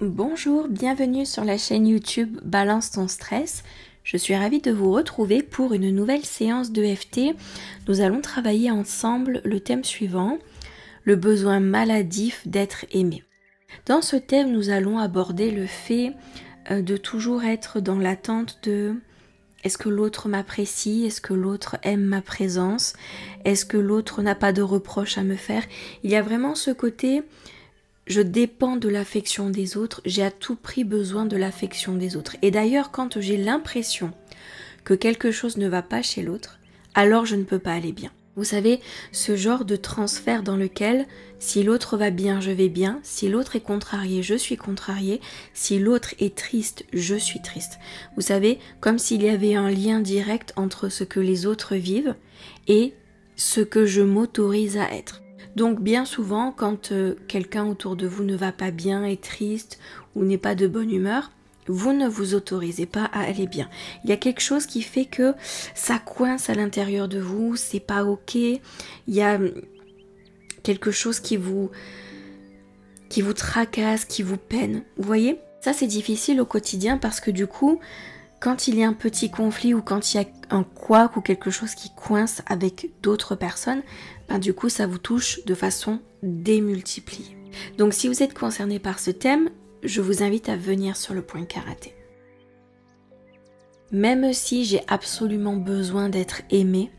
Bonjour, bienvenue sur la chaîne YouTube Balance ton stress. Je suis ravie de vous retrouver pour une nouvelle séance d'EFT. Nous allons travailler ensemble le thème suivant, le besoin maladif d'être aimé. Dans ce thème, nous allons aborder le fait de toujours être dans l'attente de est-ce que l'autre m'apprécie, est-ce que l'autre aime ma présence, est-ce que l'autre n'a pas de reproches à me faire. Il y a vraiment ce côté... Je dépends de l'affection des autres, j'ai à tout prix besoin de l'affection des autres. Et d'ailleurs, quand j'ai l'impression que quelque chose ne va pas chez l'autre, alors je ne peux pas aller bien. Vous savez, ce genre de transfert dans lequel, si l'autre va bien, je vais bien, si l'autre est contrarié, je suis contrarié, si l'autre est triste, je suis triste. Vous savez, comme s'il y avait un lien direct entre ce que les autres vivent et ce que je m'autorise à être. Donc bien souvent, quand quelqu'un autour de vous ne va pas bien, est triste ou n'est pas de bonne humeur, vous ne vous autorisez pas à aller bien. Il y a quelque chose qui fait que ça coince à l'intérieur de vous, c'est pas ok. Il y a quelque chose qui vous tracasse, qui vous peine. Vous voyez ? Ça c'est difficile au quotidien parce que du coup, quand il y a un petit conflit ou quand il y a un couac ou quelque chose qui coince avec d'autres personnes, du coup ça vous touche de façon démultipliée. Donc si vous êtes concerné par ce thème, je vous invite à venir sur le point karaté. Même si j'ai absolument besoin d'être aimée,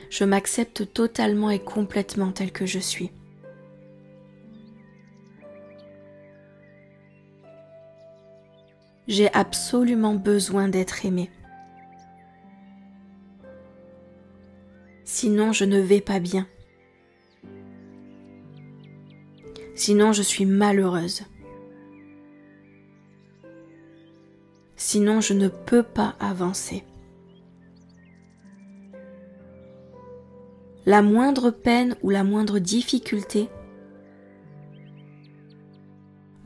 je m'accepte totalement et complètement tel que je suis. J'ai absolument besoin d'être aimée. Sinon, je ne vais pas bien. Sinon, je suis malheureuse. Sinon, je ne peux pas avancer. La moindre peine ou la moindre difficulté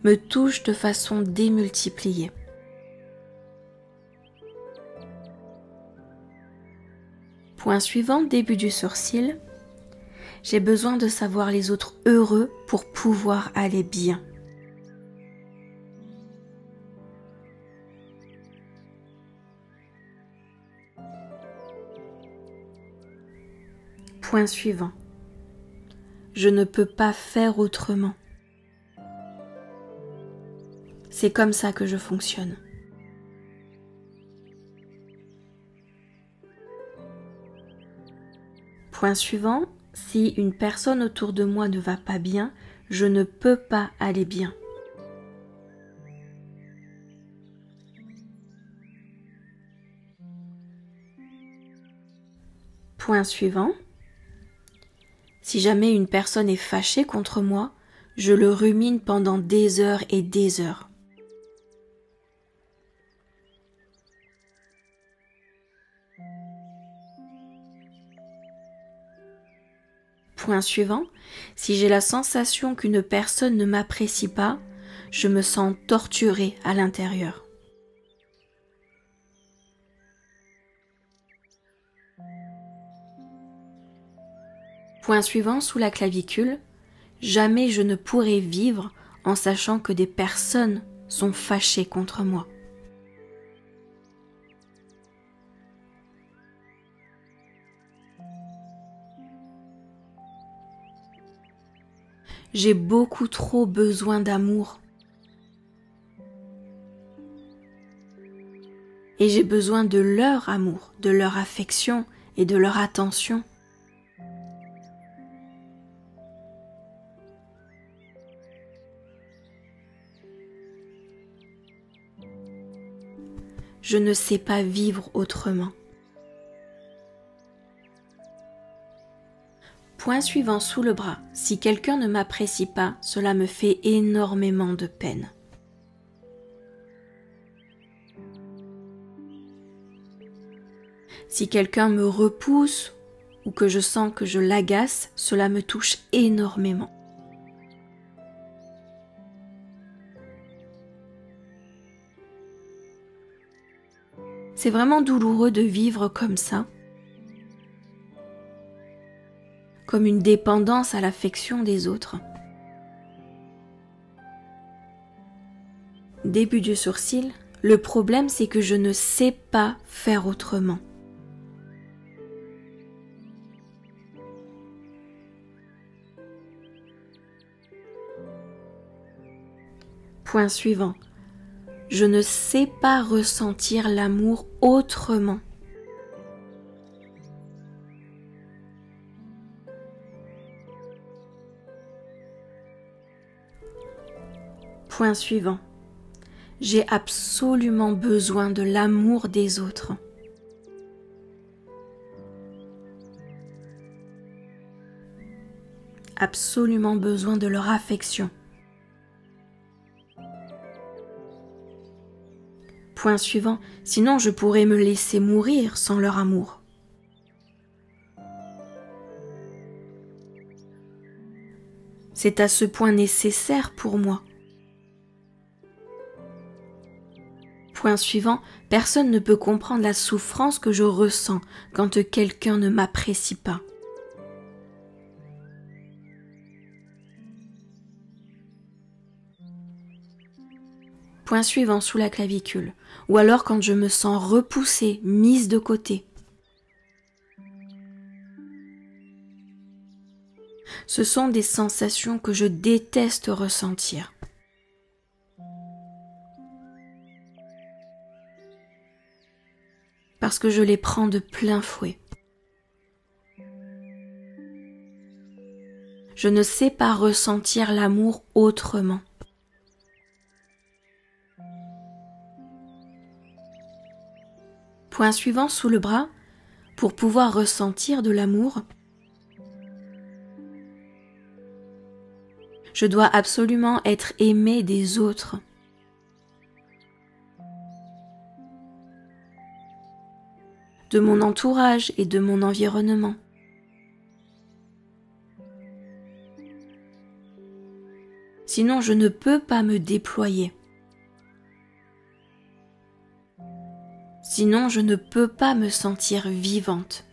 me touche de façon démultipliée. Point suivant, début du sourcil. J'ai besoin de savoir les autres heureux pour pouvoir aller bien. Point suivant. Je ne peux pas faire autrement. C'est comme ça que je fonctionne. Point suivant. Si une personne autour de moi ne va pas bien, je ne peux pas aller bien. Point suivant. Si jamais une personne est fâchée contre moi, je le rumine pendant des heures et des heures. Point suivant, si j'ai la sensation qu'une personne ne m'apprécie pas, je me sens torturée à l'intérieur. Point suivant, sous la clavicule, jamais je ne pourrai vivre en sachant que des personnes sont fâchées contre moi. J'ai beaucoup trop besoin d'amour. Et j'ai besoin de leur amour, de leur affection et de leur attention. Je ne sais pas vivre autrement. Point suivant sous le bras. Si quelqu'un ne m'apprécie pas, cela me fait énormément de peine. Si quelqu'un me repousse ou que je sens que je l'agace, cela me touche énormément. C'est vraiment douloureux de vivre comme ça. comme une dépendance à l'affection des autres. Début du sourcil, le problème c'est que je ne sais pas faire autrement. Point suivant. Je ne sais pas ressentir l'amour autrement. Point suivant. J'ai absolument besoin de l'amour des autres. Absolument besoin de leur affection. Point suivant. Sinon, je pourrais me laisser mourir sans leur amour. C'est à ce point nécessaire pour moi. Point suivant, personne ne peut comprendre la souffrance que je ressens quand quelqu'un ne m'apprécie pas. Point suivant, sous la clavicule, ou alors quand je me sens repoussée, mise de côté. Ce sont des sensations que je déteste ressentir. Parce que je les prends de plein fouet. Je ne sais pas ressentir l'amour autrement. Point suivant, sous le bras, pour pouvoir ressentir de l'amour, je dois absolument être aimée des autres. De mon entourage et de mon environnement. Sinon, je ne peux pas me déployer. Sinon, je ne peux pas me sentir vivante.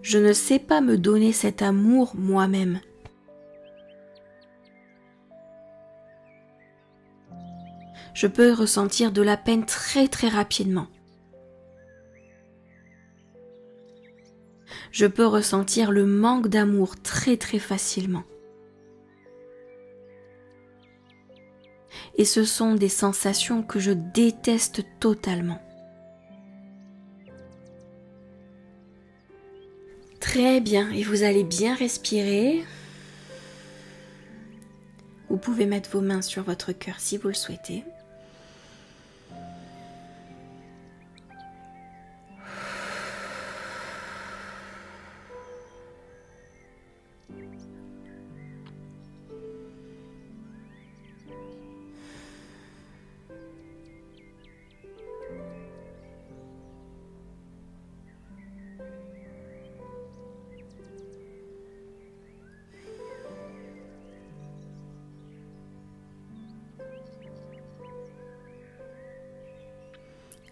Je ne sais pas me donner cet amour moi-même. Je peux ressentir de la peine très très rapidement. Je peux ressentir le manque d'amour très très facilement. Et ce sont des sensations que je déteste totalement. Très bien, et vous allez bien respirer. Vous pouvez mettre vos mains sur votre cœur si vous le souhaitez.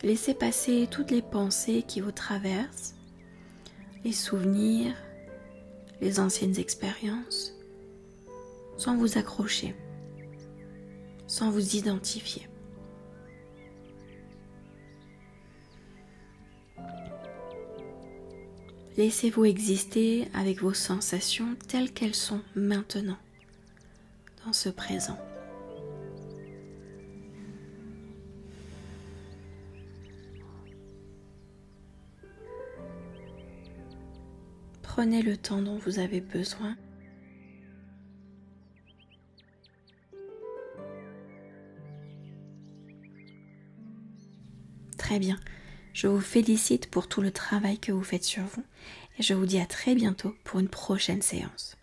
Laissez passer toutes les pensées qui vous traversent, les souvenirs, les anciennes expériences, sans vous accrocher, sans vous identifier. Laissez-vous exister avec vos sensations telles qu'elles sont maintenant, dans ce présent. Prenez le temps dont vous avez besoin. Très bien. Je vous félicite pour tout le travail que vous faites sur vous et je vous dis à très bientôt pour une prochaine séance.